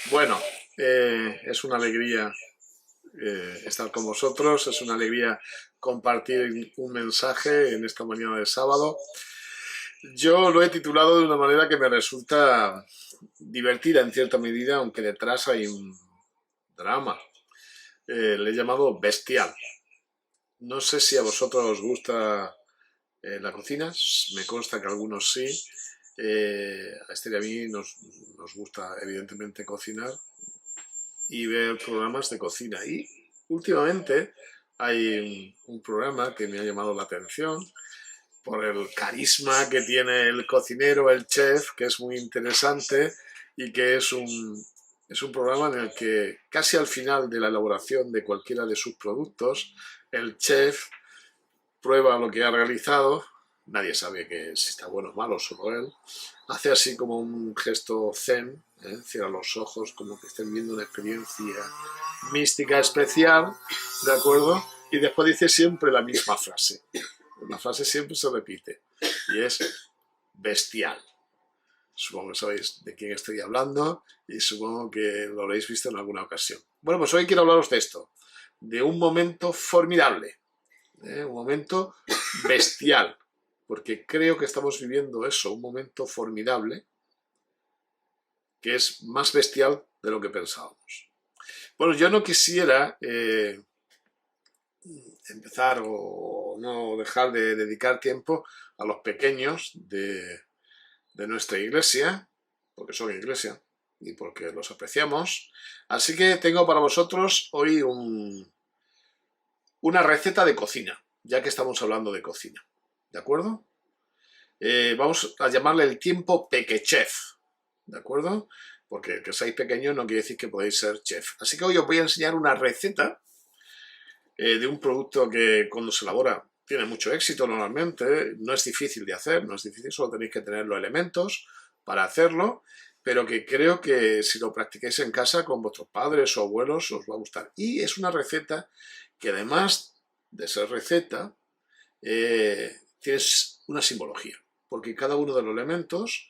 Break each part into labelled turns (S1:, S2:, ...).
S1: Bueno, es una alegría estar con vosotros, es una alegría compartir un mensaje en esta mañana de sábado. Yo lo he titulado de una manera que me resulta divertida en cierta medida, aunque detrás hay un drama. Le he llamado Bestial. No sé si a vosotros os gusta la cocina, me consta que a algunos sí. A Esther y a mí nos gusta evidentemente cocinar y ver programas de cocina. Y últimamente hay un programa que me ha llamado la atención por el carisma que tiene el cocinero, el chef, que es muy interesante y que es un programa en el que casi al final de la elaboración de cualquiera de sus productos, el chef prueba lo que ha realizado, nadie sabe que si está bueno o malo, solo él, hace así como un gesto zen, cierra los ojos como que estén viendo una experiencia mística especial, ¿de acuerdo? Y después dice siempre la misma frase. La frase siempre se repite y es bestial. Supongo que sabéis de quién estoy hablando y supongo que lo habréis visto en alguna ocasión. Bueno, pues hoy quiero hablaros de esto, de un momento formidable, un momento bestial, porque creo que estamos viviendo eso, un momento formidable que es más bestial de lo que pensábamos. Bueno, yo no quisiera empezar o no dejar de dedicar tiempo a los pequeños de nuestra iglesia, porque son iglesia y porque los apreciamos. Así que tengo para vosotros hoy una receta de cocina, ya que estamos hablando de cocina. ¿De acuerdo? Vamos a llamarle el tiempo pequechef, ¿de acuerdo? Porque que seáis pequeños no quiere decir que podéis ser chef. Así que hoy os voy a enseñar una receta de un producto que cuando se elabora tiene mucho éxito normalmente, no es difícil de hacer, no es difícil, solo tenéis que tener los elementos para hacerlo, pero que creo que si lo practicáis en casa con vuestros padres o abuelos os va a gustar. Y es una receta que además de ser receta, tiene una simbología, porque cada uno de los elementos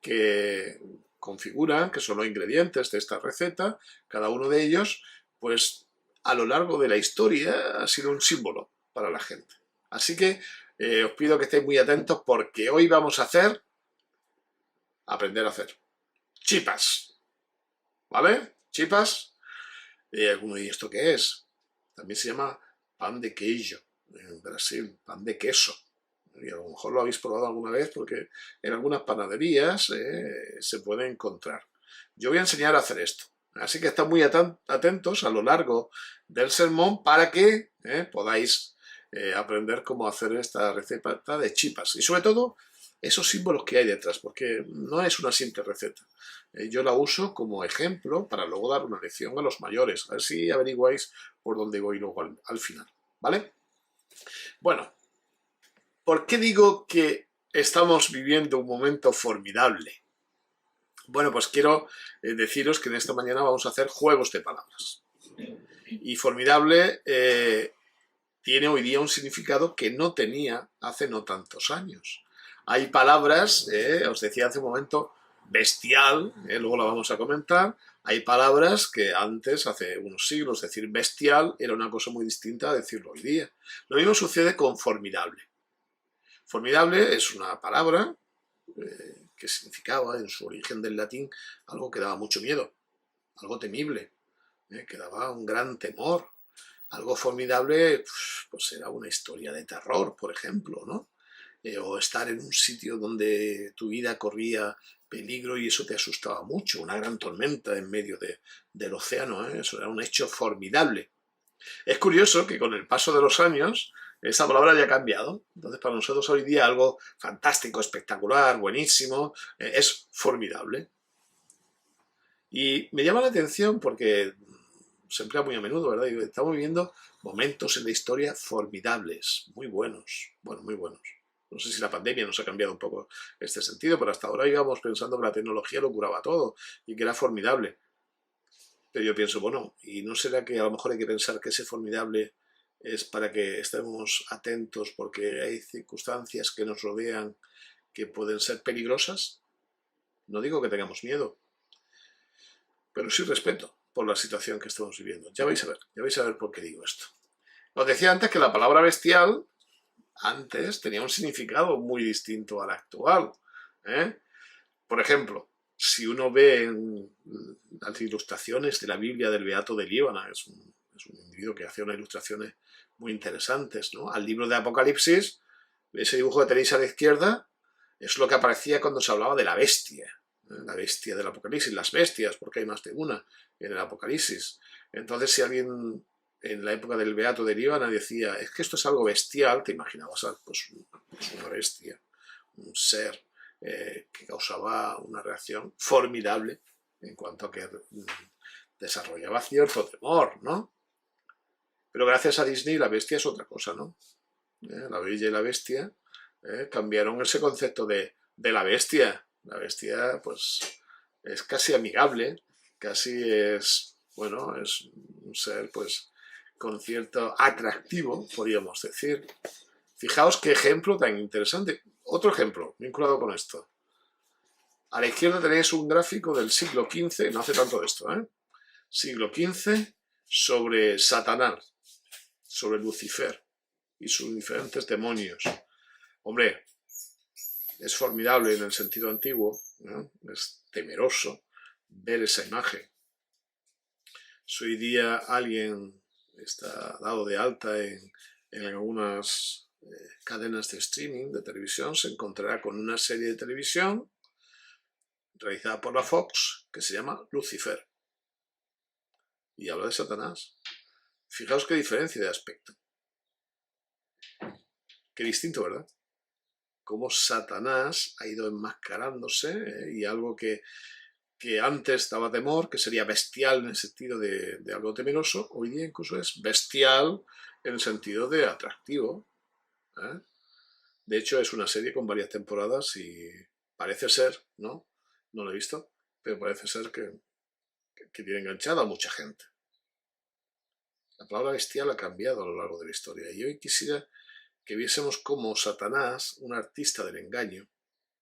S1: que configuran, que son los ingredientes de esta receta, cada uno de ellos, pues a lo largo de la historia ha sido un símbolo para la gente. Así que os pido que estéis muy atentos porque hoy vamos a aprender a hacer chipas, ¿vale? Chipas. Alguno, ¿y esto qué es? También se llama pan de queijo en Brasil, pan de queso. Y a lo mejor lo habéis probado alguna vez porque en algunas panaderías se puede encontrar. Yo voy a enseñar a hacer esto. Así que estad muy atentos a lo largo del sermón para que podáis aprender cómo hacer esta receta de chipas. Y sobre todo, esos símbolos que hay detrás, porque no es una simple receta. Yo la uso como ejemplo para luego dar una lección a los mayores. A ver si averiguáis por dónde voy luego al final. ¿Vale? Bueno, ¿por qué digo que estamos viviendo un momento formidable? Bueno, pues quiero deciros que en esta mañana vamos a hacer juegos de palabras. Y formidable tiene hoy día un significado que no tenía hace no tantos años. Hay palabras, os decía hace un momento, bestial, luego la vamos a comentar. Hay palabras que antes, hace unos siglos, decir bestial era una cosa muy distinta a decirlo hoy día. Lo mismo sucede con formidable. Formidable es una palabra que significaba en su origen del latín algo que daba mucho miedo, algo temible, que daba un gran temor. Algo formidable, pues era una historia de terror, por ejemplo, ¿no? O estar en un sitio donde tu vida corría peligro y eso te asustaba mucho, una gran tormenta en medio del océano, eso era un hecho formidable. Es curioso que con el paso de los años esa palabra haya cambiado. Entonces, para nosotros hoy día algo fantástico, espectacular, buenísimo, es formidable. Y me llama la atención porque se emplea muy a menudo, ¿verdad? Y estamos viviendo momentos en la historia formidables, muy buenos, bueno, muy buenos. No sé si la pandemia nos ha cambiado un poco este sentido, pero hasta ahora íbamos pensando que la tecnología lo curaba todo y que era formidable. Pero yo pienso, bueno, ¿y no será que a lo mejor hay que pensar que ese formidable es para que estemos atentos porque hay circunstancias que nos rodean que pueden ser peligrosas? No digo que tengamos miedo, pero sí respeto por la situación que estamos viviendo. Ya vais a ver por qué digo esto. Os decía antes que la palabra bestial antes tenía un significado muy distinto al actual. Por ejemplo, si uno ve en las ilustraciones de la Biblia del Beato de Líbana, es un individuo que hace unas ilustraciones muy interesantes, ¿no? Al libro de Apocalipsis, ese dibujo que tenéis a la izquierda, es lo que aparecía cuando se hablaba de la bestia del Apocalipsis, las bestias, porque hay más de una en el Apocalipsis. Entonces, si alguien en la época del Beato de Líbana decía, es que esto es algo bestial, te imaginabas pues una bestia, un ser que causaba una reacción formidable en cuanto a que desarrollaba cierto temor, ¿no? Pero gracias a Disney la bestia es otra cosa, ¿no? La Bella y la Bestia cambiaron ese concepto de la bestia. La bestia, pues, es casi amigable, casi es, bueno, es un ser, pues, con cierto atractivo, podríamos decir. Fijaos qué ejemplo tan interesante. Otro ejemplo vinculado con esto. A la izquierda tenéis un gráfico del siglo XV, no hace tanto de esto, siglo XV, sobre Satanás, sobre Lucifer y sus diferentes demonios. Hombre, es formidable en el sentido antiguo, ¿no? Es temeroso ver esa imagen. Si hoy día alguien está dado de alta en algunas cadenas de streaming de televisión, se encontrará con una serie de televisión realizada por la Fox que se llama Lucifer y habla de Satanás. Fijaos qué diferencia de aspecto. Qué distinto, ¿verdad? Cómo Satanás ha ido enmascarándose y algo que antes daba temor, que sería bestial en el sentido de algo temeroso, hoy día incluso es bestial en el sentido de atractivo. De hecho, es una serie con varias temporadas y parece ser, ¿no? No lo he visto, pero parece ser que tiene enganchada a mucha gente. La palabra bestial ha cambiado a lo largo de la historia y hoy quisiera que viésemos cómo Satanás, un artista del engaño,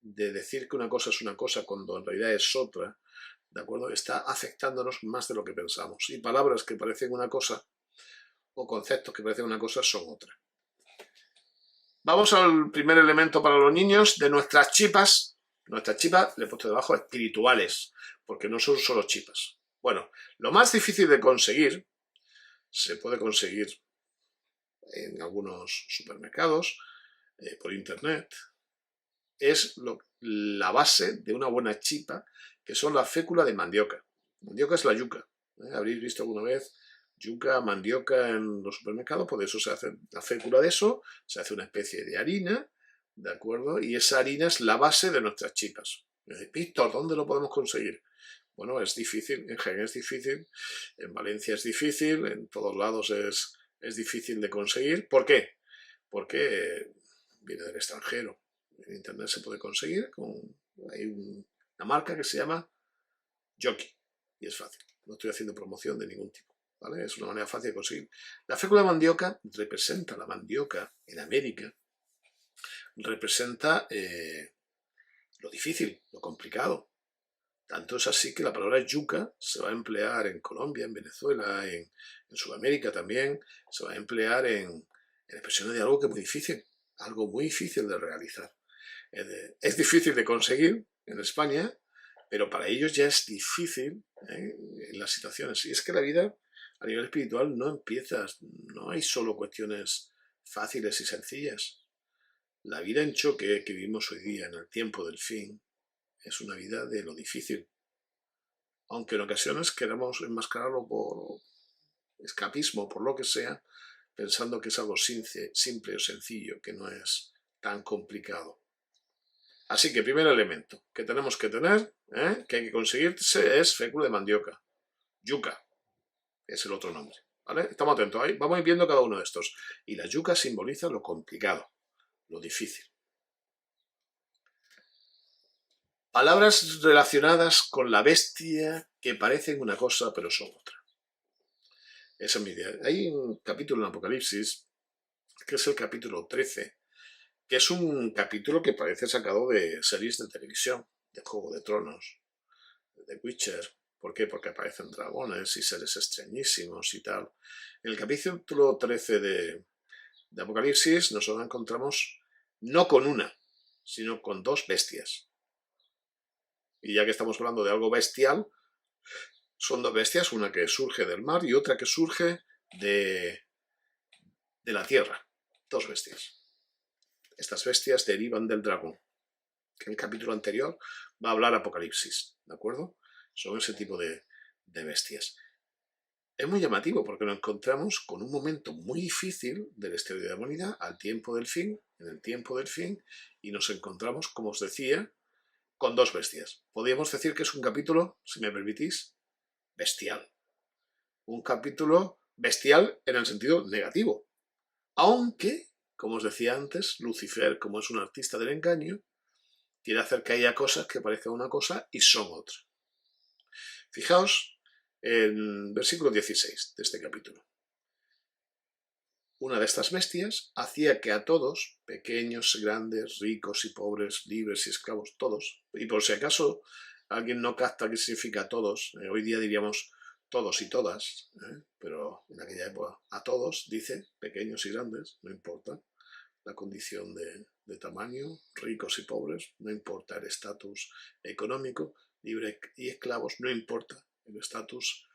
S1: de decir que una cosa es una cosa cuando en realidad es otra, ¿de acuerdo? Está afectándonos más de lo que pensamos. Y palabras que parecen una cosa o conceptos que parecen una cosa son otra. Vamos al primer elemento para los niños de nuestras chipas. Nuestras chipas, le he puesto debajo, espirituales, porque no son solo chipas. Bueno, lo más difícil de conseguir, se puede conseguir en algunos supermercados, por internet, es la base de una buena chipa, que son la fécula de mandioca. Mandioca es la yuca. ¿Habréis visto alguna vez yuca, mandioca en los supermercados? Pues de eso se hace la fécula de eso, se hace una especie de harina, ¿de acuerdo? Y esa harina es la base de nuestras chipas. Víctor, ¿dónde lo podemos conseguir? Bueno, es difícil, en Jaén es difícil, en Valencia es difícil, en todos lados es difícil de conseguir. ¿Por qué? Porque viene del extranjero. En internet se puede conseguir, hay una marca que se llama Jockey y es fácil, no estoy haciendo promoción de ningún tipo, ¿vale? Es una manera fácil de conseguir. La fécula de mandioca representa la mandioca en América, representa lo difícil, lo complicado. Tanto es así que la palabra yuca se va a emplear en Colombia, en Venezuela, en Sudamérica también, se va a emplear en expresiones de algo que es muy difícil, algo muy difícil de realizar. Es difícil de conseguir en España, pero para ellos ya es difícil en las situaciones. Y es que la vida a nivel espiritual no empieza, no hay solo cuestiones fáciles y sencillas. La vida en choque que vivimos hoy día en el tiempo del fin es una vida de lo difícil. Aunque en ocasiones queramos enmascararlo por escapismo, por lo que sea, pensando que es algo simple o sencillo, que no es tan complicado. Así que primer elemento que tenemos que tener, que hay que conseguirse, es fécula de mandioca. Yuca es el otro nombre. ¿Vale? Estamos atentos ahí. Vamos a ir viendo cada uno de estos. Y la yuca simboliza lo complicado, lo difícil. Palabras relacionadas con la bestia que parecen una cosa pero son otra. Esa es mi idea. Hay un capítulo en Apocalipsis, que es el capítulo 13, que es un capítulo que parece sacado de series de televisión, de Juego de Tronos, de Witcher, ¿Por qué? Porque aparecen dragones y seres extrañísimos y tal. En el capítulo 13 de Apocalipsis nos encontramos no con una, sino con dos bestias. Y ya que estamos hablando de algo bestial, son dos bestias, una que surge del mar y otra que surge de la tierra. Dos bestias. Estas bestias derivan del dragón, que en el capítulo anterior va a hablar Apocalipsis, ¿de acuerdo? Son ese tipo de bestias. Es muy llamativo porque nos encontramos con un momento muy difícil de la historia de la humanidad, al tiempo del fin, en el tiempo del fin, y nos encontramos, como os decía, con dos bestias. Podríamos decir que es un capítulo, si me permitís, bestial. Un capítulo bestial en el sentido negativo. Aunque, como os decía antes, Lucifer, como es un artista del engaño, quiere hacer que haya cosas que parezcan una cosa y son otra. Fijaos en versículo 16 de este capítulo. Una de estas bestias hacía que a todos, pequeños, grandes, ricos y pobres, libres y esclavos, todos, y por si acaso alguien no capta qué significa todos, hoy día diríamos todos y todas, pero en aquella época a todos, dice, pequeños y grandes, no importa la condición de tamaño, ricos y pobres, no importa el estatus económico, libres y esclavos, no importa el estatus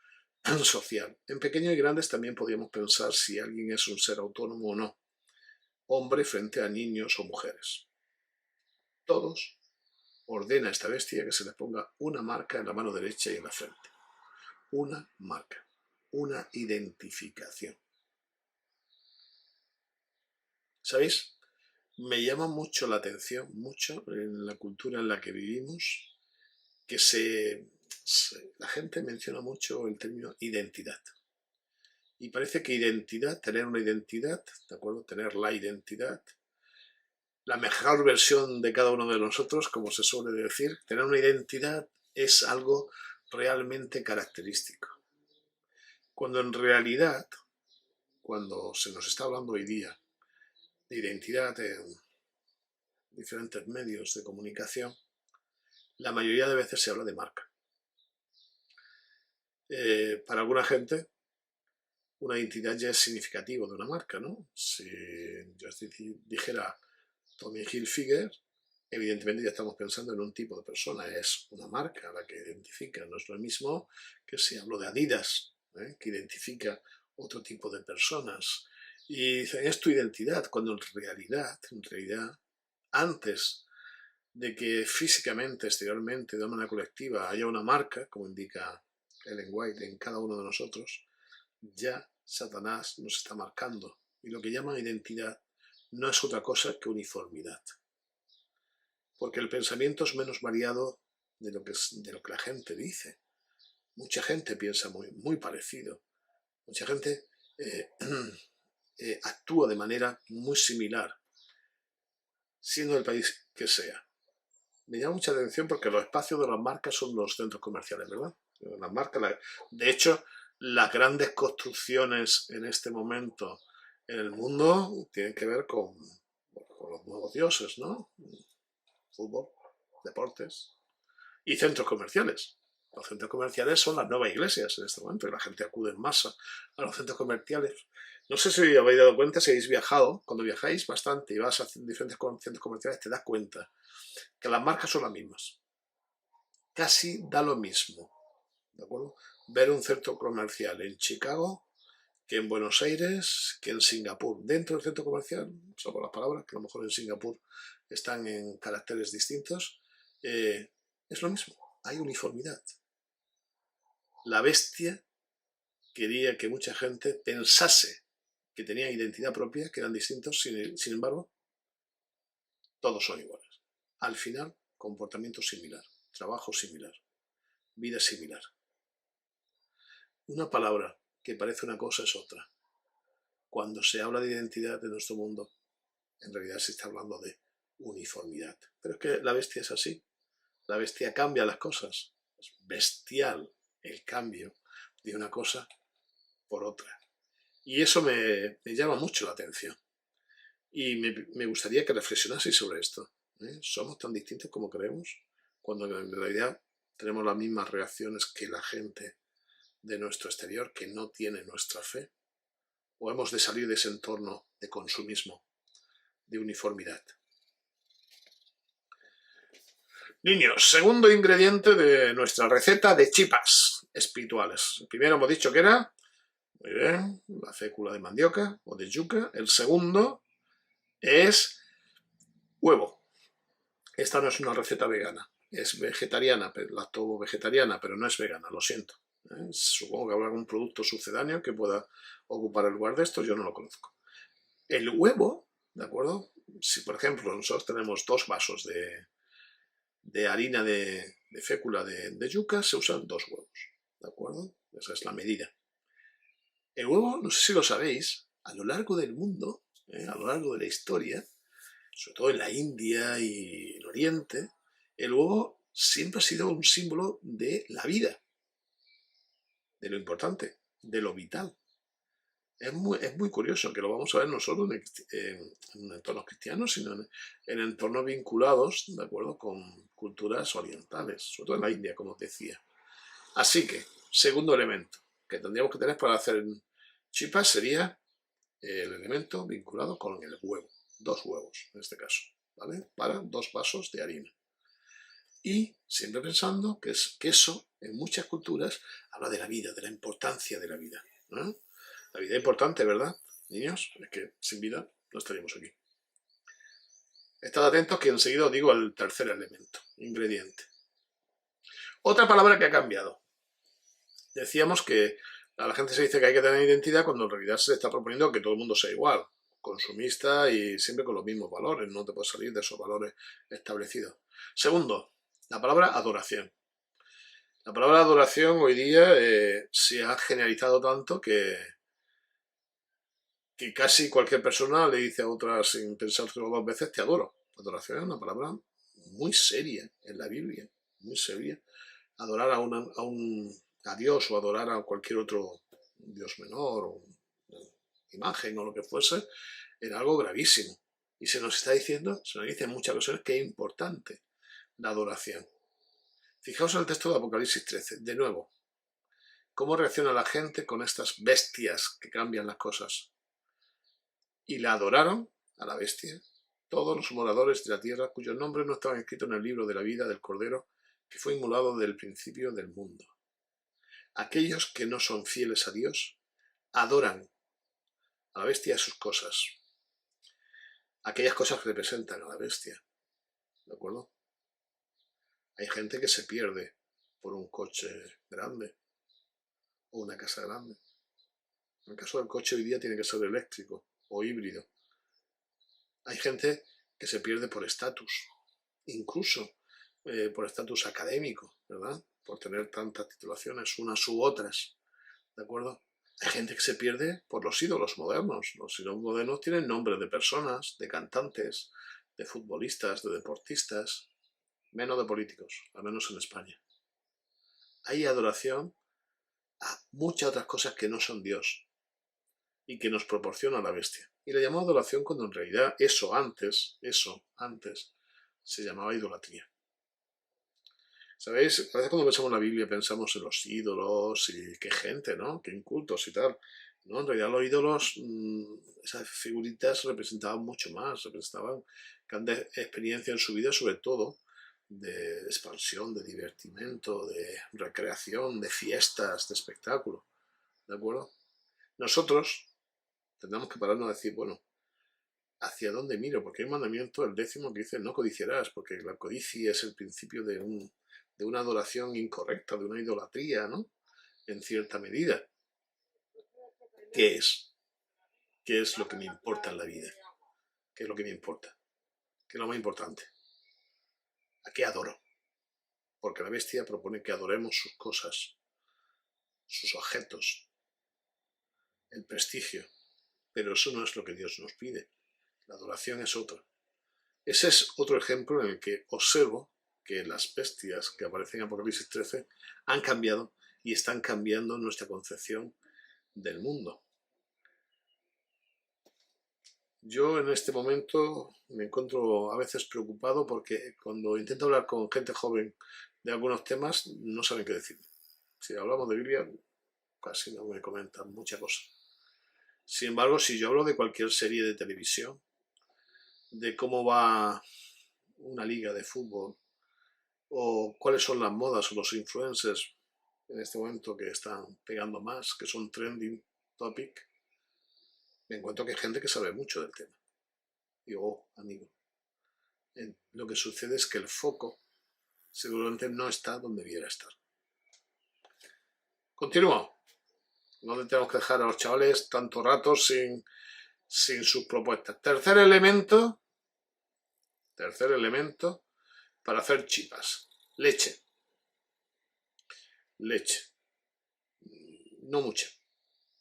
S1: social. En pequeños y grandes también podríamos pensar si alguien es un ser autónomo o no, hombre frente a niños o mujeres. Todos ordena a esta bestia que se les ponga una marca en la mano derecha y en la frente. Una marca, una identificación. ¿Sabéis? Me llama mucho la atención, mucho en la cultura en la que vivimos, que la gente menciona mucho el término identidad. Y parece que identidad, tener una identidad, ¿de acuerdo? Tener la identidad, la mejor versión de cada uno de nosotros, como se suele decir, tener una identidad es algo realmente característico. Cuando en realidad, cuando se nos está hablando hoy día de identidad en diferentes medios de comunicación, la mayoría de veces se habla de marca. Para alguna gente, una identidad ya es significativo de una marca, ¿no? Si yo dijera Tommy Hilfiger, evidentemente ya estamos pensando en un tipo de persona, es una marca la que identifica, no es lo mismo que si hablo de Adidas, que identifica otro tipo de personas. Y dicen, es tu identidad, cuando en realidad, antes de que físicamente, exteriormente, de manera colectiva, haya una marca, como indica Ellen White en cada uno de nosotros, ya Satanás nos está marcando. Y lo que llaman identidad no es otra cosa que uniformidad. Porque el pensamiento es menos variado de lo que la gente dice. Mucha gente piensa muy parecido. Mucha gente actúa de manera muy similar, siendo del país que sea. Me llama mucha atención porque los espacios de las marcas son los centros comerciales, ¿verdad? Las marcas, de hecho, las grandes construcciones en este momento en el mundo tienen que ver con los nuevos dioses, ¿no? Fútbol, deportes y centros comerciales. Los centros comerciales son las nuevas iglesias en este momento y la gente acude en masa a los centros comerciales. No sé si os habéis dado cuenta, si habéis viajado, cuando viajáis bastante y vas a diferentes centros comerciales, te das cuenta que las marcas son las mismas. Casi da lo mismo, ¿de acuerdo? Ver un centro comercial en Chicago que en Buenos Aires, que en Singapur. Dentro del centro comercial, salvo las palabras, que a lo mejor en Singapur están en caracteres distintos, es lo mismo, hay uniformidad. La bestia quería que mucha gente pensase que tenía identidad propia, que eran distintos, sin embargo, todos son iguales. Al final, comportamiento similar, trabajo similar, vida similar. Una palabra que parece una cosa es otra. Cuando se habla de identidad de nuestro mundo, en realidad se está hablando de uniformidad. Pero es que la bestia es así. La bestia cambia las cosas. Es bestial el cambio de una cosa por otra. Y eso me llama mucho la atención. Y me gustaría que reflexionaseis sobre esto. ¿Somos tan distintos como creemos? Cuando en realidad tenemos las mismas reacciones que la gente de nuestro exterior que no tiene nuestra fe, o hemos de salir de ese entorno de consumismo, de uniformidad. Niños, segundo ingrediente de nuestra receta de chipas espirituales. El primero hemos dicho que era, muy bien, la fécula de mandioca o de yuca. El segundo es huevo. Esta no es una receta vegana, es vegetariana, lacto-vegetariana, pero no es vegana, lo siento. Supongo que habrá algún producto sucedáneo que pueda ocupar el lugar de esto, yo no lo conozco. El huevo, ¿de acuerdo? Si por ejemplo nosotros tenemos 2 vasos de harina de fécula de yuca, se usan 2 huevos, ¿de acuerdo? Esa es la medida. El huevo, no sé si lo sabéis, a lo largo del mundo, a lo largo de la historia, sobre todo en la India y el Oriente, el huevo siempre ha sido un símbolo de la vida, de lo importante, de lo vital. Es muy curioso que lo vamos a ver no solo en entornos cristianos, sino en entornos vinculados, ¿de acuerdo?, con culturas orientales, sobre todo en la India, como os decía. Así que, segundo elemento que tendríamos que tener para hacer chipas sería el elemento vinculado con el huevo. 2 huevos, en este caso, ¿vale? Para 2 vasos de harina. Y siempre pensando que eso, en muchas culturas, habla de la vida, de la importancia de la vida, ¿no? La vida es importante, ¿verdad, niños? Es que sin vida no estaríamos aquí. Estad atentos que enseguida os digo el tercer elemento, ingrediente. Otra palabra que ha cambiado. Decíamos que a la gente se dice que hay que tener identidad cuando en realidad se está proponiendo que todo el mundo sea igual, consumista y siempre con los mismos valores, no te puedes salir de esos valores establecidos. Segundo, la palabra adoración. La palabra adoración hoy día se ha generalizado tanto que casi cualquier persona le dice a otra sin pensárselo 2 veces, te adoro. Adoración es una palabra muy seria en la Biblia, muy seria. Adorar a Dios o adorar a cualquier otro Dios menor o imagen o lo que fuese, era algo gravísimo. Y se nos está diciendo, se nos dice en muchas ocasiones que es importante la adoración. Fijaos en el texto de Apocalipsis 13, de nuevo, cómo reacciona la gente con estas bestias que cambian las cosas. Y la adoraron a la bestia todos los moradores de la tierra cuyos nombres no estaban escritos en el libro de la vida del Cordero que fue inmolado desde el principio del mundo. Aquellos que no son fieles a Dios adoran a la bestia y a sus cosas. Aquellas cosas que representan a la bestia. ¿De acuerdo? Hay gente que se pierde por un coche grande o una casa grande. En el caso del coche hoy día tiene que ser eléctrico o híbrido. Hay gente que se pierde por estatus, incluso por estatus académico, ¿verdad? Por tener tantas titulaciones, unas u otras, ¿de acuerdo? Hay gente que se pierde por los ídolos modernos. Los ídolos modernos tienen nombres de personas, de cantantes, de futbolistas, de deportistas, menos de políticos, al menos en España. Hay adoración a muchas otras cosas que no son Dios y que nos proporciona la bestia. Y le llamamos adoración cuando en realidad eso antes se llamaba idolatría. ¿Sabéis? A veces cuando pensamos en la Biblia pensamos en los ídolos y qué gente, ¿no? Qué incultos y tal. No, en realidad los ídolos, esas figuritas representaban mucho más, representaban grandes experiencias en su vida, sobre todo de expansión, de divertimento, de recreación, de fiestas, de espectáculo. ¿De acuerdo? Nosotros tendremos que pararnos a decir, bueno, ¿hacia dónde miro? Porque hay un mandamiento, el 10º, que dice no codiciarás, porque la codicia es el principio de una adoración incorrecta, de una idolatría, ¿no? En cierta medida. ¿Qué es? ¿Qué es lo que me importa en la vida? ¿Qué es lo que me importa? ¿Qué es lo más importante? ¿A qué adoro? Porque la bestia propone que adoremos sus cosas, sus objetos, el prestigio. Pero eso no es lo que Dios nos pide. La adoración es otra. Ese es otro ejemplo en el que observo que las bestias que aparecen en Apocalipsis 13 han cambiado y están cambiando nuestra concepción del mundo. Yo en este momento me encuentro a veces preocupado porque cuando intento hablar con gente joven de algunos temas no saben qué decir. Si hablamos de Biblia, casi no me comentan mucha cosa. Sin embargo, si yo hablo de cualquier serie de televisión, de cómo va una liga de fútbol, o cuáles son las modas o los influencers en este momento que están pegando más, que son trending topic, me encuentro que hay gente que sabe mucho del tema. Digo, oh, amigo, lo que sucede es que el foco seguramente no está donde debiera estar. Continúo. No le tenemos que dejar a los chavales tanto rato sin sus propuestas. Tercer elemento para hacer chipas. Leche. No mucha,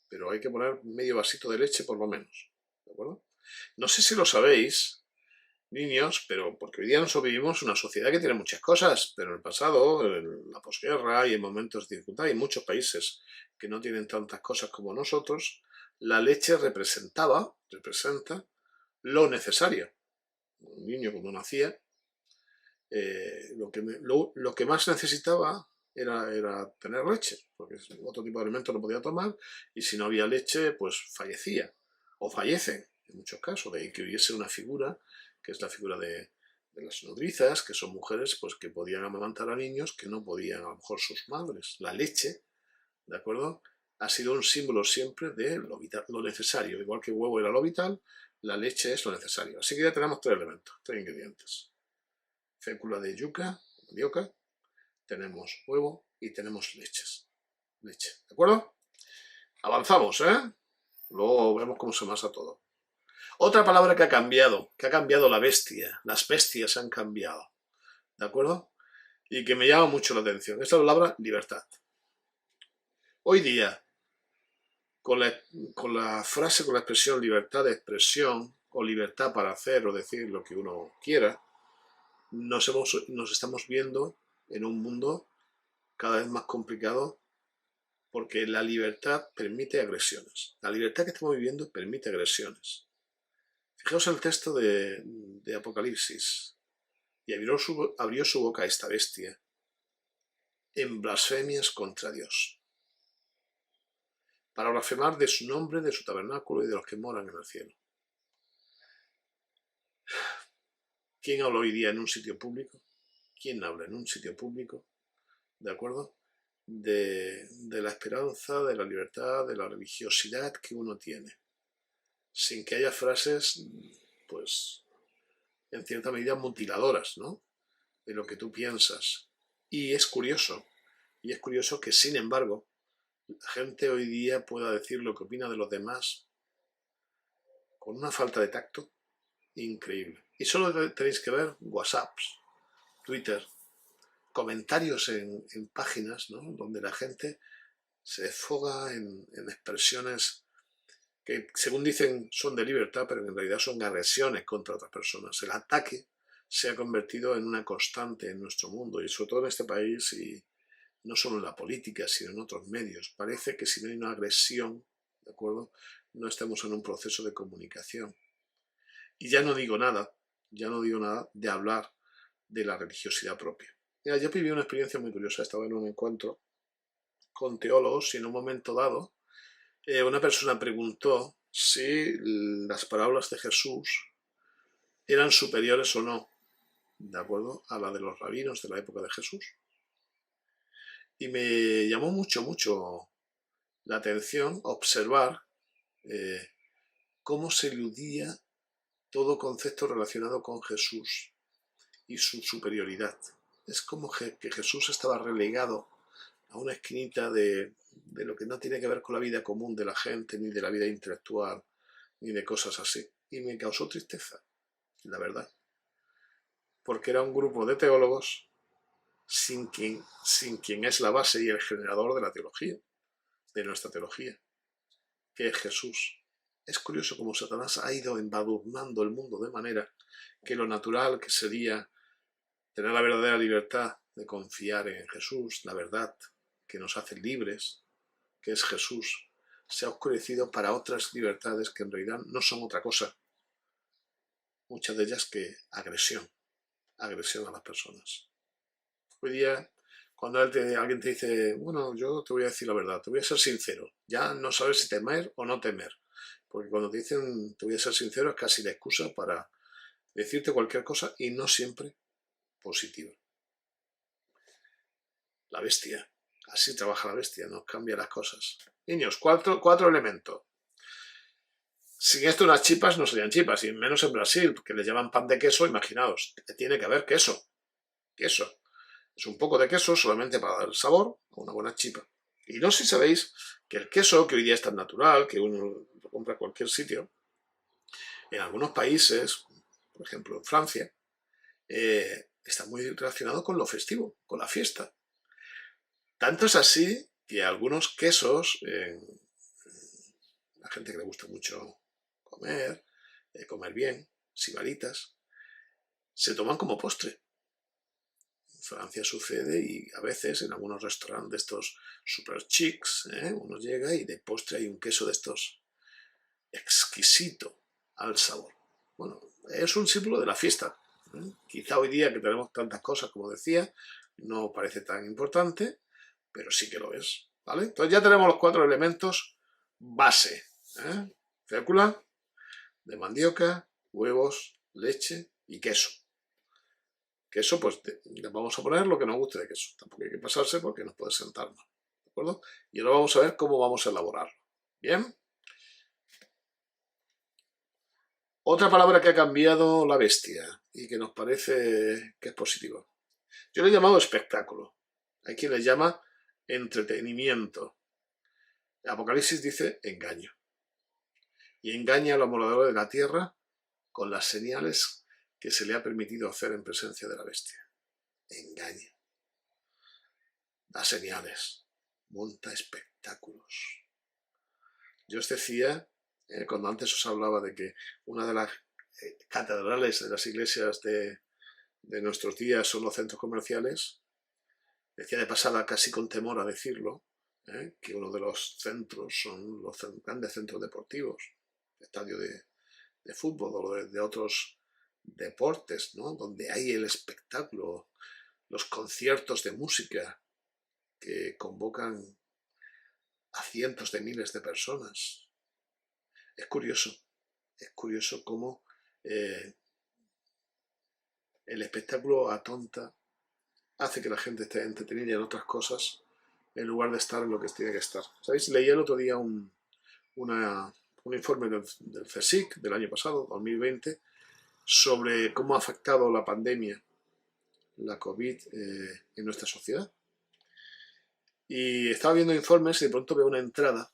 S1: pero hay que poner medio vasito de leche por lo menos. ¿De acuerdo? No sé si lo sabéis, niños, pero porque hoy día nosotros vivimos una sociedad que tiene muchas cosas, pero en el pasado, en la posguerra y en momentos de dificultad, hay muchos países que no tienen tantas cosas como nosotros, la leche representa lo necesario. Un niño cuando nacía, lo que más necesitaba era tener leche, porque otro tipo de alimento no podía tomar, y si no había leche, pues fallecía, o fallecen, en muchos casos, de ahí que hubiese una figura, que es la figura de las nodrizas, que son mujeres pues que podían amamantar a niños que no podían a lo mejor sus madres. La leche, ¿de acuerdo?, ha sido un símbolo siempre de lo vital, lo necesario. Igual que el huevo era lo vital, la leche es lo necesario. Así que ya tenemos 3 elementos, 3 ingredientes. Fécula de yuca, mandioca, tenemos huevo y tenemos leche, ¿de acuerdo? Avanzamos, luego vemos cómo se masa todo. Otra palabra que ha cambiado la bestia, las bestias han cambiado, ¿de acuerdo? Y que me llama mucho la atención, esta palabra, libertad. Hoy día, con la frase, con la expresión libertad de expresión, o libertad para hacer o decir lo que uno quiera, nos estamos viendo en un mundo cada vez más complicado, porque la libertad permite agresiones. La libertad que estamos viviendo permite agresiones. Fijaos el texto de Apocalipsis. Y abrió su boca esta bestia en blasfemias contra Dios, para blasfemar de su nombre, de su tabernáculo y de los que moran en el cielo. ¿Quién habla hoy día en un sitio público? ¿Quién habla en un sitio público? ¿De acuerdo? De la esperanza, de la libertad, de la religiosidad que uno tiene, sin que haya frases, pues, en cierta medida mutiladoras, ¿no?, de lo que tú piensas. Y es curioso que, sin embargo, la gente hoy día pueda decir lo que opina de los demás con una falta de tacto increíble. Y solo tenéis que ver WhatsApps, Twitter, comentarios en páginas, ¿no?, donde la gente se desfoga en expresiones que, según dicen, son de libertad, pero en realidad son agresiones contra otras personas. El ataque se ha convertido en una constante en nuestro mundo, y sobre todo en este país, y no solo en la política, sino en otros medios. Parece que si no hay una agresión, ¿de acuerdo?, no estamos en un proceso de comunicación. Y ya no digo nada de hablar de la religiosidad propia. Mira, yo viví una experiencia muy curiosa. Estaba en un encuentro con teólogos y en un momento dado una persona preguntó si las parábolas de Jesús eran superiores o no, ¿de acuerdo?, a la de los rabinos de la época de Jesús. Y me llamó mucho la atención observar cómo se eludía todo concepto relacionado con Jesús y su superioridad. Es como que Jesús estaba relegado a una esquinita de lo que no tiene que ver con la vida común de la gente, ni de la vida intelectual, ni de cosas así. Y me causó tristeza, la verdad, porque era un grupo de teólogos sin quien es la base y el generador de la teología, de nuestra teología, que es Jesús. Es curioso cómo Satanás ha ido embadurnando el mundo de manera que lo natural, que sería tener la verdadera libertad de confiar en Jesús, la verdad que nos hace libres, que es Jesús, se ha oscurecido para otras libertades que en realidad no son otra cosa, muchas de ellas que agresión a las personas. Hoy día Cuando alguien te dice, bueno, yo te voy a decir la verdad, te voy a ser sincero, ya no sabes si temer o no temer, porque cuando te dicen te voy a ser sincero es casi la excusa para decirte cualquier cosa y no siempre positiva. La bestia, así trabaja la bestia, nos cambia las cosas. Niños, cuatro elementos. Sin esto unas chipas no serían chipas, y menos en Brasil, que les llaman pan de queso, imaginaos, tiene que haber queso. Queso. Es un poco de queso solamente para dar sabor a una buena chipa. Y no sé si sabéis que el queso, que hoy día es tan natural, que uno lo compra en cualquier sitio, en algunos países, por ejemplo en Francia, está muy relacionado con lo festivo, con la fiesta. Tanto es así que algunos quesos, la gente que le gusta mucho comer bien, sibaritas, se toman como postre. En Francia sucede y a veces en algunos restaurantes de estos super chics, uno llega y de postre hay un queso de estos exquisito al sabor. Bueno, es un símbolo de la fiesta. Quizá hoy día que tenemos tantas cosas, como decía, no parece tan importante, pero sí que lo es, ¿vale? Entonces ya tenemos los 4 elementos base. Fécula de mandioca, huevos, leche y queso. Queso, pues le vamos a poner lo que nos guste de queso. Tampoco hay que pasarse porque nos puede sentar mal, ¿de acuerdo? Y ahora vamos a ver cómo vamos a elaborarlo. ¿Bien? Otra palabra que ha cambiado la bestia y que nos parece que es positiva. Yo le he llamado espectáculo. Hay quien le llama entretenimiento. Apocalipsis dice engaño. Y engaña a los moradores de la tierra con las señales que se le ha permitido hacer en presencia de la bestia. Engaña. Da señales. Monta espectáculos. Yo os decía, cuando antes os hablaba de que una de las catedrales de las iglesias de nuestros días son los centros comerciales, decía de pasada casi con temor a decirlo, que uno de los centros son los grandes centros deportivos, estadio de fútbol o de otros deportes, ¿no? Donde hay el espectáculo, los conciertos de música que convocan a cientos de miles de personas. Es curioso cómo el espectáculo atonta, hace que la gente esté entretenida en otras cosas en lugar de estar en lo que tiene que estar. ¿Sabéis? Leí el otro día un informe del CSIC del año pasado, 2020, sobre cómo ha afectado la pandemia, la COVID, en nuestra sociedad. Y estaba viendo informes y de pronto veo una entrada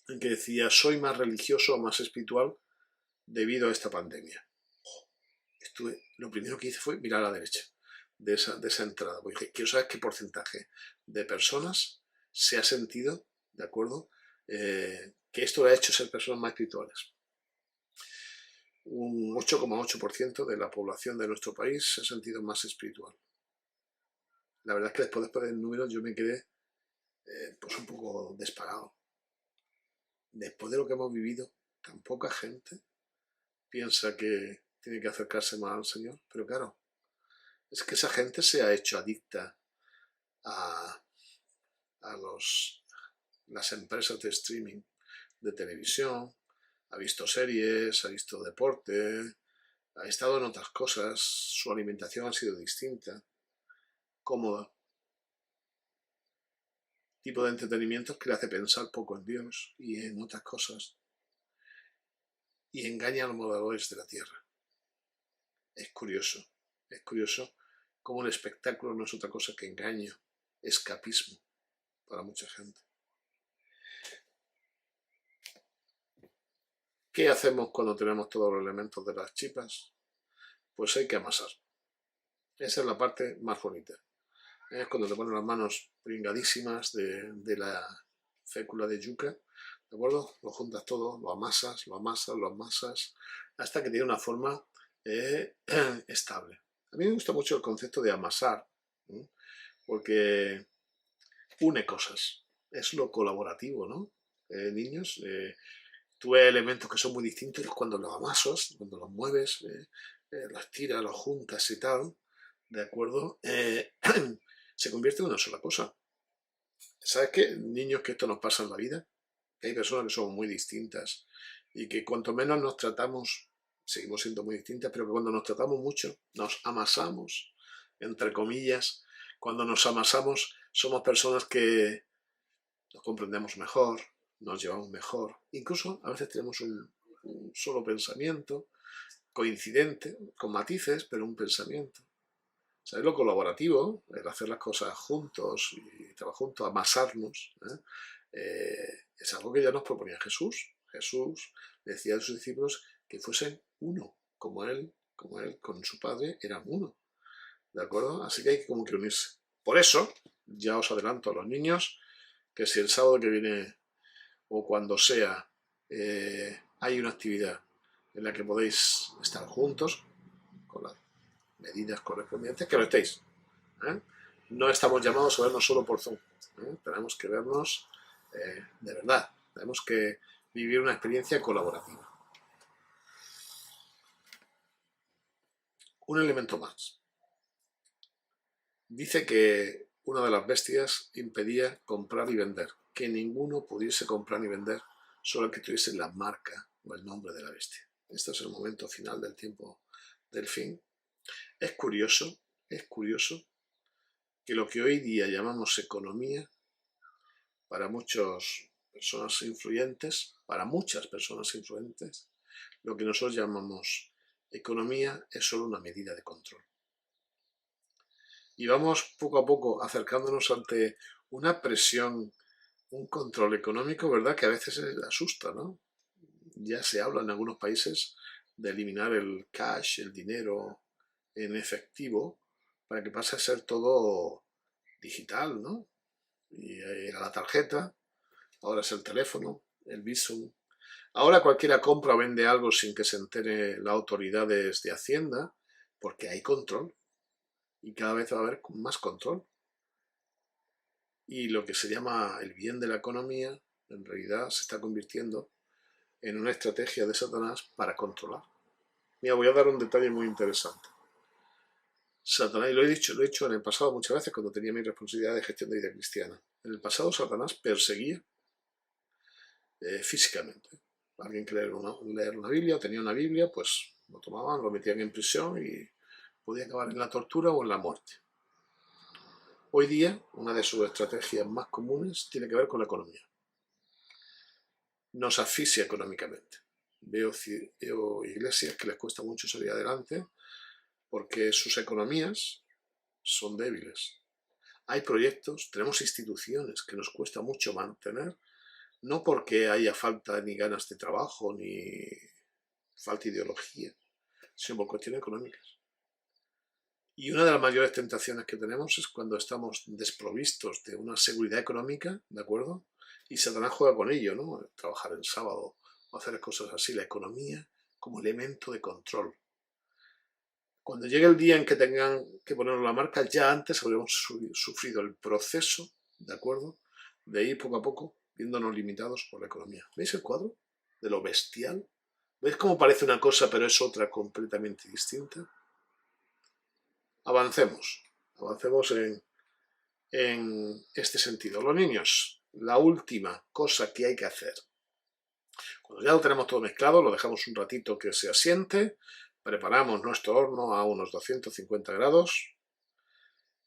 S1: en que decía: soy más religioso o más espiritual debido a esta pandemia. Lo primero que hice fue mirar a la derecha de esa entrada. Porque dije, quiero saber qué porcentaje de personas se ha sentido, ¿de acuerdo?, que esto le ha hecho ser personas más espirituales. Un 8,8% de la población de nuestro país se ha sentido más espiritual. La verdad es que después del número yo me quedé pues un poco disparado. Después de lo que hemos vivido, tan poca gente piensa que tiene que acercarse más al Señor. Pero claro, es que esa gente se ha hecho adicta a las empresas de streaming de televisión, ha visto series, ha visto deporte, ha estado en otras cosas, su alimentación ha sido distinta, cómoda. Tipo de entretenimiento que le hace pensar poco en Dios y en otras cosas. Y engaña a los moradores de la tierra. Es curioso cómo el espectáculo no es otra cosa que engaño, escapismo para mucha gente. ¿Qué hacemos cuando tenemos todos los elementos de las chipas? Pues hay que amasar. Esa es la parte más bonita. Es cuando te ponen las manos pringadísimas de la fécula de yuca, ¿de acuerdo? Lo juntas todo, lo amasas, hasta que tiene una forma estable. A mí me gusta mucho el concepto de amasar, porque une cosas. Es lo colaborativo, ¿no? Niños, tú ves elementos que son muy distintos y cuando los amasas, cuando los mueves, los tiras, los juntas y tal, ¿de acuerdo? Se convierte en una sola cosa. ¿Sabes qué? Niños, que esto nos pasa en la vida, que hay personas que somos muy distintas y que cuanto menos nos tratamos, seguimos siendo muy distintas, pero que cuando nos tratamos mucho, nos amasamos, entre comillas. Cuando nos amasamos, somos personas que nos comprendemos mejor, nos llevamos mejor, incluso a veces tenemos un solo pensamiento, coincidente, con matices, pero un pensamiento. ¿Sabes? Lo colaborativo, el hacer las cosas juntos y trabajar juntos, amasarnos, es algo que ya nos proponía Jesús. Jesús decía a sus discípulos que fuesen uno, como él con su Padre eran uno. ¿De acuerdo? Así que hay que como que unirse. Por eso, ya os adelanto a los niños, que si el sábado que viene o cuando sea hay una actividad en la que podéis estar juntos, con las medidas correspondientes, que lo estéis. ¿eh? No estamos llamados a vernos solo por Zoom. Tenemos que vernos de verdad. Tenemos que vivir una experiencia colaborativa. Un elemento más. Dice que una de las bestias impedía comprar y vender, que ninguno pudiese comprar ni vender, solo el que tuviese la marca o el nombre de la bestia. Este es el momento final del tiempo del fin. Es curioso que lo que hoy día llamamos economía, para muchas personas influyentes, lo que nosotros llamamos economía es solo una medida de control. Y vamos poco a poco acercándonos ante una presión, un control económico, ¿verdad?, que a veces asusta, ¿no? Ya se habla en algunos países de eliminar el cash, el dinero en efectivo, para que pase a ser todo digital, ¿no? Y era la tarjeta, ahora es el teléfono, el Bizum. Ahora cualquiera compra o vende algo sin que se entere las autoridades de Hacienda, porque hay control. Y cada vez va a haber más control. Y lo que se llama el bien de la economía, en realidad se está convirtiendo en una estrategia de Satanás para controlar. Mira, voy a dar un detalle muy interesante. Satanás, y lo he hecho en el pasado muchas veces cuando tenía mi responsabilidad de gestión de vida cristiana. En el pasado Satanás perseguía físicamente. Alguien que leer una Biblia o tenía una Biblia, pues lo tomaban, lo metían en prisión y podía acabar en la tortura o en la muerte. Hoy día, una de sus estrategias más comunes tiene que ver con la economía. Nos asfixia económicamente. Veo iglesias que les cuesta mucho salir adelante porque sus economías son débiles. Hay proyectos, tenemos instituciones que nos cuesta mucho mantener, no porque haya falta ni ganas de trabajo ni falta ideología, sino por cuestiones económicas. Y una de las mayores tentaciones que tenemos es cuando estamos desprovistos de una seguridad económica, ¿de acuerdo? Y Satanás juega con ello, ¿no? Trabajar el sábado o hacer cosas así, la economía como elemento de control. Cuando llegue el día en que tengan que ponernos la marca, ya antes habremos sufrido el proceso, ¿de acuerdo?, de ir poco a poco viéndonos limitados por la economía. ¿Veis el cuadro? De lo bestial. ¿Veis cómo parece una cosa pero es otra completamente distinta? Avancemos en este sentido. Los niños, la última cosa que hay que hacer. Cuando ya lo tenemos todo mezclado, lo dejamos un ratito que se asiente, preparamos nuestro horno a unos 250 grados,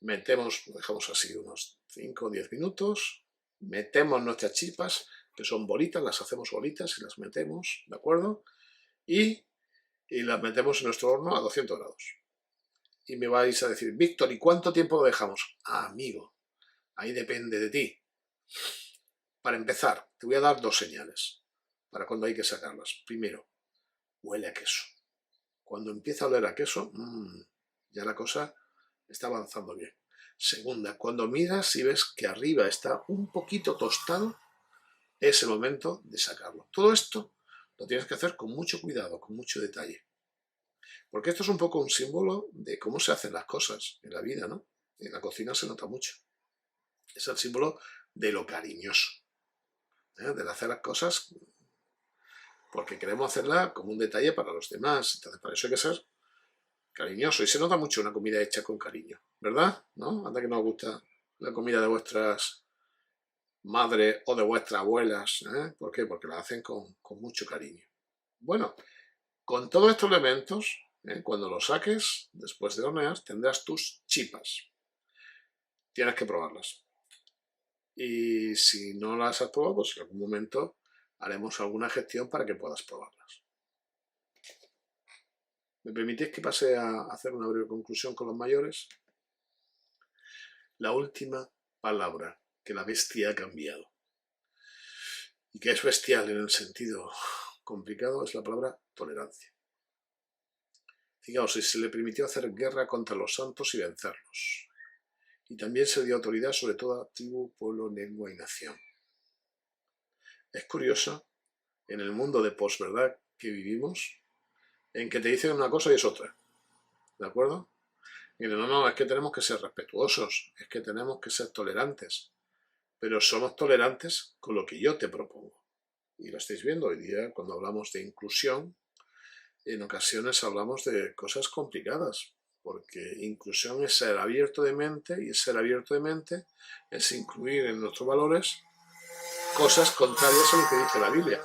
S1: lo dejamos así unos 5 o 10 minutos, metemos nuestras chispas, que son bolitas, las hacemos bolitas y las metemos, ¿de acuerdo? Y las metemos en nuestro horno a 200 grados. Y me vais a decir, Víctor, ¿y cuánto tiempo lo dejamos? Ah, amigo, ahí depende de ti. Para empezar, te voy a dar 2 señales para cuando hay que sacarlas. Primero, huele a queso. Cuando empieza a oler a queso, ya la cosa está avanzando bien. Segunda, cuando miras y ves que arriba está un poquito tostado, es el momento de sacarlo. Todo esto lo tienes que hacer con mucho cuidado, con mucho detalle. Porque esto es un poco un símbolo de cómo se hacen las cosas en la vida, ¿no? En la cocina se nota mucho. Es el símbolo de lo cariñoso, de hacer las cosas porque queremos hacerla como un detalle para los demás. Entonces, para eso hay que ser cariñoso. Y se nota mucho una comida hecha con cariño, ¿verdad? ¿No? Anda que nos gusta la comida de vuestras madres o de vuestras abuelas. ¿Por qué? Porque la hacen con mucho cariño. Bueno, con todos estos elementos, cuando los saques, después de hornear, tendrás tus chipas. Tienes que probarlas. Y si no las has probado, pues en algún momento haremos alguna gestión para que puedas probarlas. ¿Me permitís que pase a hacer una breve conclusión con los mayores? La última palabra que la bestia ha cambiado y que es bestial en el sentido complicado es la palabra tolerancia. Fijaos, si se le permitió hacer guerra contra los santos y vencerlos. Y también se dio autoridad sobre toda tribu, pueblo, lengua y nación. Es curioso, en el mundo de posverdad que vivimos, en que te dicen una cosa y es otra. ¿De acuerdo? Y no, es que tenemos que ser respetuosos, es que tenemos que ser tolerantes. Pero somos tolerantes con lo que yo te propongo. Y lo estáis viendo hoy día cuando hablamos de inclusión. En ocasiones hablamos de cosas complicadas, porque inclusión es ser abierto de mente, y ser abierto de mente es incluir en nuestros valores cosas contrarias a lo que dice la Biblia.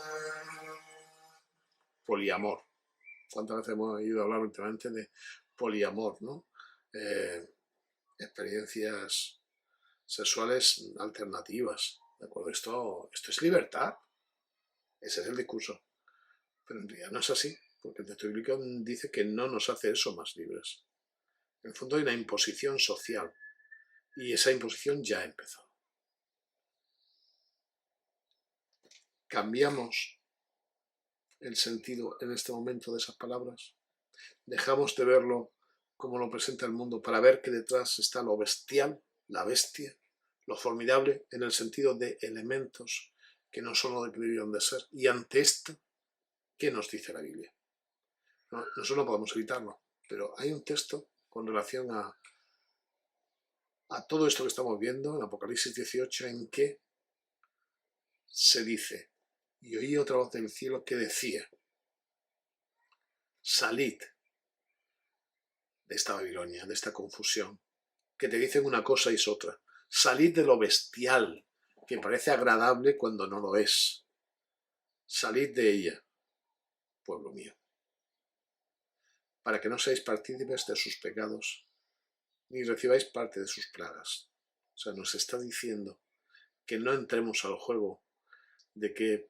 S1: Poliamor. ¿Cuántas veces hemos ido a hablar últimamente de poliamor, ¿no? Experiencias sexuales alternativas, ¿de acuerdo? Esto es libertad. Ese es el discurso. Pero en realidad no es así, porque el texto bíblico dice que no nos hace eso más libres. En el fondo hay una imposición social, y esa imposición ya ha empezado. ¿Cambiamos el sentido en este momento de esas palabras? ¿Dejamos de verlo como lo presenta el mundo para ver que detrás está lo bestial, la bestia, lo formidable, en el sentido de elementos que no son lo que debieron de ser? Y ante esto, ¿qué nos dice la Biblia? Nosotros no podemos evitarlo, pero hay un texto con relación a todo esto que estamos viendo en Apocalipsis 18, en que se dice: y oí otra voz del cielo que decía: salid de esta Babilonia, de esta confusión, que te dicen una cosa y es otra. Salid de lo bestial, que parece agradable cuando no lo es. Salid de ella, pueblo mío, para que no seáis partícipes de sus pecados, ni recibáis parte de sus plagas. O sea, nos está diciendo que no entremos al juego de que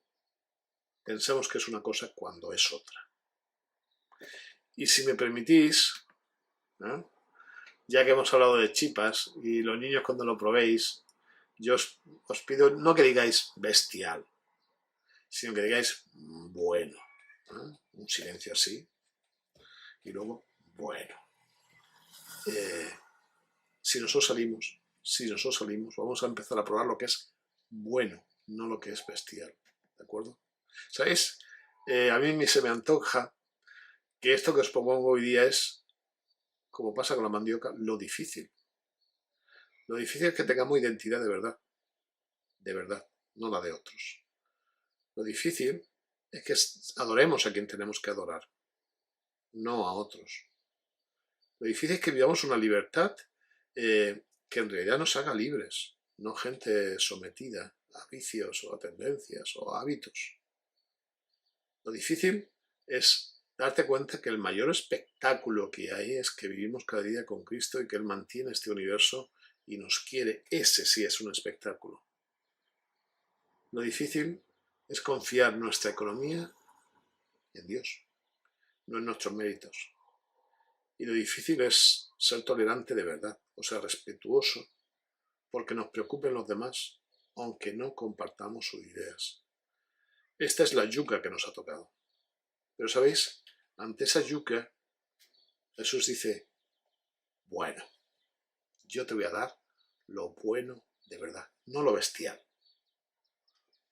S1: pensemos que es una cosa cuando es otra. Y si me permitís, ¿no?, ya que hemos hablado de chipas, y los niños cuando lo probéis, yo os pido no que digáis bestial, sino que digáis bueno. Un silencio así, y luego bueno. Si nosotros salimos, vamos a empezar a probar lo que es bueno, no lo que es bestial. ¿De acuerdo? ¿Sabéis? A mí se me antoja que esto que os propongo hoy día es, como pasa con la mandioca, lo difícil. Lo difícil es que tengamos identidad de verdad, no la de otros. Lo difícil es que adoremos a quien tenemos que adorar, no a otros. Lo difícil es que vivamos una libertad que en realidad nos haga libres, no gente sometida a vicios o a tendencias o a hábitos. Lo difícil es darte cuenta que el mayor espectáculo que hay es que vivimos cada día con Cristo y que Él mantiene este universo y nos quiere. Ese sí es un espectáculo. Lo difícil es confiar nuestra economía en Dios, no en nuestros méritos. Y lo difícil es ser tolerante de verdad, o sea, respetuoso, porque nos preocupen los demás, aunque no compartamos sus ideas. Esta es la yuca que nos ha tocado. Pero, ¿sabéis? Ante esa yuca, Jesús dice: bueno, yo te voy a dar lo bueno de verdad, no lo bestial,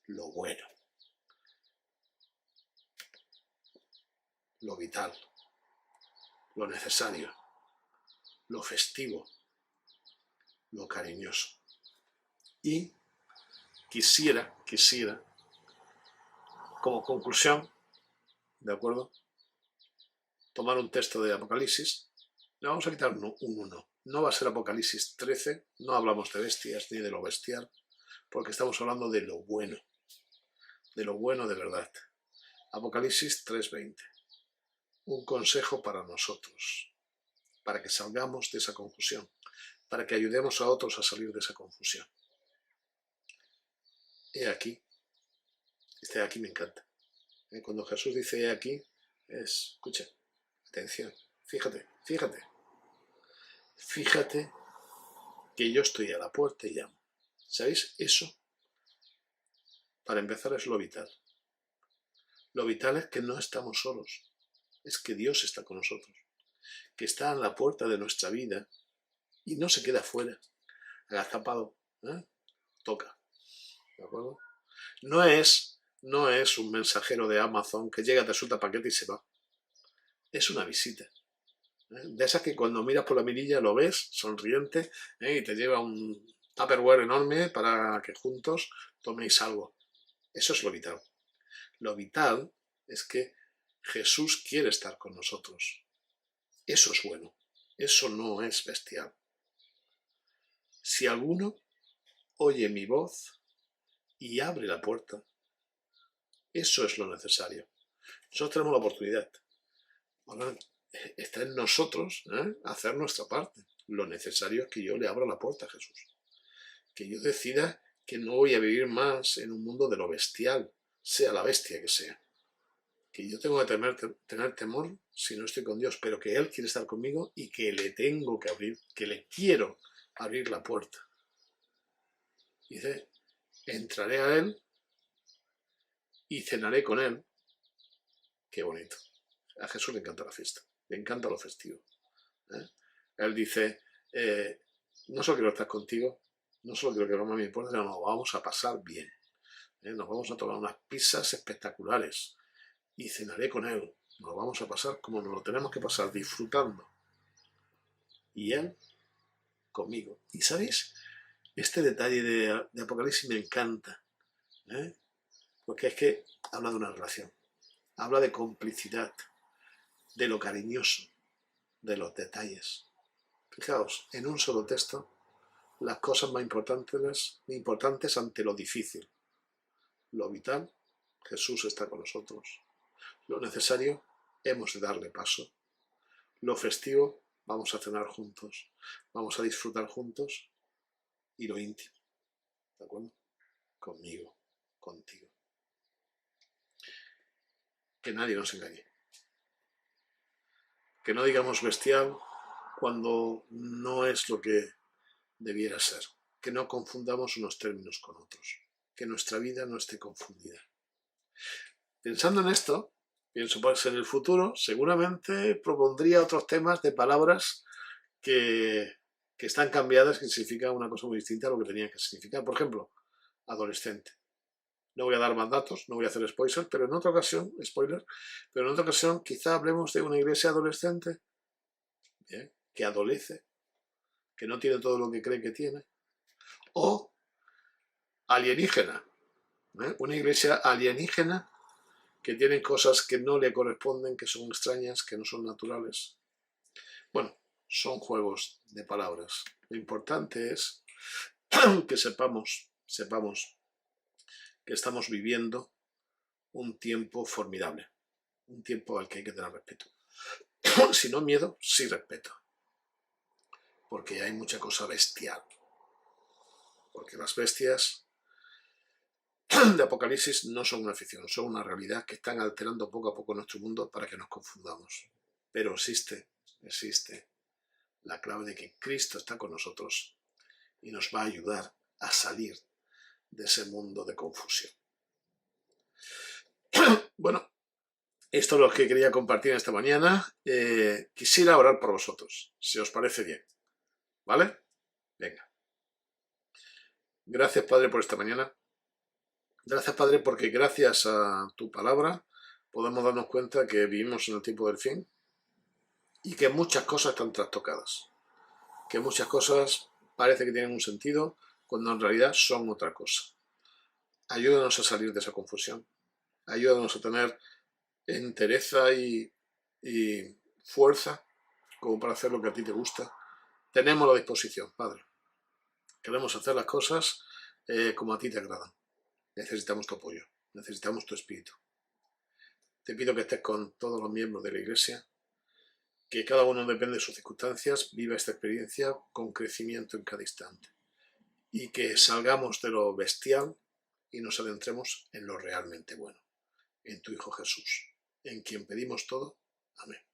S1: lo bueno, lo vital, lo necesario, lo festivo, lo cariñoso. Y quisiera, como conclusión, ¿de acuerdo?, tomar un texto de Apocalipsis. Le vamos a quitar un 1. no va a ser Apocalipsis 13, no hablamos de bestias ni de lo bestial, porque estamos hablando de lo bueno de verdad. Apocalipsis 3:20. Un consejo para nosotros, para que salgamos de esa confusión, para que ayudemos a otros a salir de esa confusión. He aquí, este aquí me encanta. Cuando Jesús dice he aquí, escucha, atención, fíjate que yo estoy a la puerta y llamo. ¿Sabéis? Eso, para empezar, es lo vital. Lo vital es que no estamos solos, es que Dios está con nosotros, que está en la puerta de nuestra vida y no se queda fuera, agazapado, toca, ¿de acuerdo? No es un mensajero de Amazon que llega, te suelta paquete y se va. Es una visita. De esas que cuando miras por la mirilla lo ves, sonriente, y te lleva un Tupperware enorme para que juntos toméis algo. Eso es lo vital. Lo vital es que Jesús quiere estar con nosotros. Eso es bueno. Eso no es bestial. Si alguno oye mi voz y abre la puerta, eso es lo necesario. Nosotros tenemos la oportunidad. Ahora está en nosotros hacer nuestra parte. Lo necesario es que yo le abra la puerta a Jesús. Que yo decida que no voy a vivir más en un mundo de lo bestial, sea la bestia que sea. Que yo tengo que tener temor si no estoy con Dios, pero que Él quiere estar conmigo y que le tengo que abrir, que le quiero abrir la puerta. Dice, entraré a Él y cenaré con Él. Qué bonito. A Jesús le encanta la fiesta, le encanta lo festivo. Él dice, no solo quiero estar contigo, no solo quiero que no me importe, sino nos vamos a pasar bien. Nos vamos a tomar unas pizzas espectaculares y cenaré con Él. Nos vamos a pasar como nos lo tenemos que pasar, disfrutando. Y Él conmigo. ¿Y sabéis? Este detalle de Apocalipsis me encanta, porque es que habla de una relación, habla de complicidad, de lo cariñoso, de los detalles. Fijaos, en un solo texto, las cosas más importantes ante lo difícil. Lo vital, Jesús está con nosotros. Lo necesario, hemos de darle paso. Lo festivo, vamos a cenar juntos, vamos a disfrutar juntos. Y lo íntimo, ¿de acuerdo? Conmigo, contigo. Que nadie nos engañe. Que no digamos bestial cuando no es lo que debiera ser. Que no confundamos unos términos con otros. Que nuestra vida no esté confundida. Pensando en esto, pienso pues en el futuro, seguramente propondría otros temas de palabras que están cambiadas, que significan una cosa muy distinta a lo que tenían que significar. Por ejemplo, adolescente. No voy a dar más datos, no voy a hacer spoiler, pero en otra ocasión, quizá hablemos de una iglesia adolescente, que adolece, que no tiene todo lo que cree que tiene, o alienígena, una iglesia alienígena que tiene cosas que no le corresponden, que son extrañas, que no son naturales. Bueno, son juegos de palabras. Lo importante es que sepamos que estamos viviendo un tiempo formidable, un tiempo al que hay que tener respeto. Si no miedo, sí respeto. Porque hay mucha cosa bestial. Porque las bestias de Apocalipsis no son una ficción, son una realidad que están alterando poco a poco nuestro mundo para que nos confundamos. Pero existe la clave de que Cristo está con nosotros y nos va a ayudar a salir de ese mundo de confusión. Bueno, esto es lo que quería compartir esta mañana. Quisiera orar por vosotros, si os parece bien. ¿Vale? Venga. Gracias, Padre, por esta mañana. Gracias, Padre, porque gracias a tu palabra podemos darnos cuenta que vivimos en el tiempo del fin y que muchas cosas están trastocadas. Que muchas cosas parece que tienen un sentido cuando en realidad son otra cosa. Ayúdanos a salir de esa confusión. Ayúdanos a tener entereza y fuerza como para hacer lo que a ti te gusta tenemos la disposición, Padre. Queremos hacer las cosas como a ti te agradan. Necesitamos tu apoyo, necesitamos tu espíritu. Te pido que estés con todos los miembros de la Iglesia, que cada uno, depende de sus circunstancias, viva esta experiencia con crecimiento en cada instante. Y que salgamos de lo bestial y nos adentremos en lo realmente bueno, en tu Hijo Jesús, en quien pedimos todo. Amén.